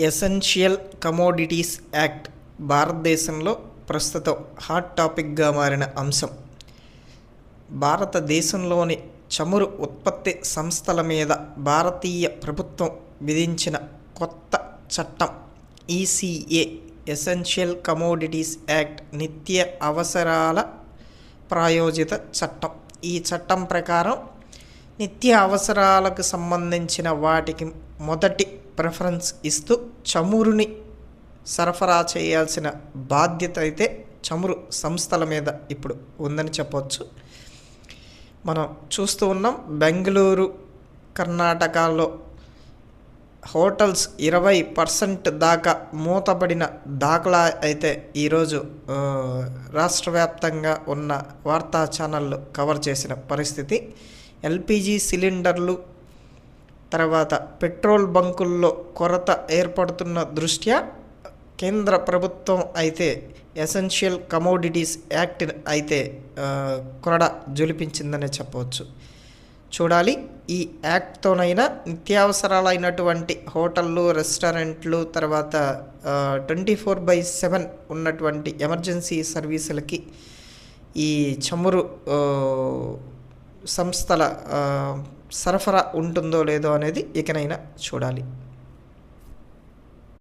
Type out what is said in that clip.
Essential commodities act భారతదేశంలో ప్రస్తుతం hot టాపిక్గా మారిన అంశం. భారతదేశంలోని చమురు ఉత్పత్తి సంస్థల మీద భారతీయ ప్రభుత్వం విధించిన కొత్త చట్టం ఈసీఏ ఎసెన్షియల్ కమోడిటీస్ యాక్ట్ నిత్య అవసరాల ప్రాయోజిత చట్టం. ఈ చట్టం ప్రకారం నిత్య అవసరాలకు సంబంధించిన వాటికి మొదటి ప్రిఫరెన్స్ ఇస్తూ చమురుని సరఫరా చేయాల్సిన బాధ్యత అయితే చమురు సంస్థల మీద ఇప్పుడు ఉందని చెప్పవచ్చు. మనం చూస్తూ ఉన్నాం, బెంగళూరు కర్ణాటకలో హోటల్స్ 20% దాకా మూతపడిన దాఖలా అయితే ఈరోజు రాష్ట్ర వ్యాప్తంగా ఉన్న వార్తా ఛానళ్ళు కవర్ చేసిన పరిస్థితి. ఎల్పిజి సిలిండర్లు, తర్వాత పెట్రోల్ బంకుల్లో కొరత ఏర్పడుతున్న దృష్ట్యా కేంద్ర ప్రభుత్వం అయితే ఎసెన్షియల్ కమోడిటీస్ యాక్ట్ అయితే కొరడ జొలిపించిందనే చెప్పవచ్చు. చూడాలి, ఈ యాక్ట్తోనైనా నిత్యావసరాలైనటువంటి హోటళ్ళు, రెస్టారెంట్లు, తర్వాత 24/7 ఉన్నటువంటి ఎమర్జెన్సీ సర్వీసులకి ఈ చమురు సంస్థల సరఫరా ఉంటుందో లేదో అనేది ఇకనైనా చూడాలి.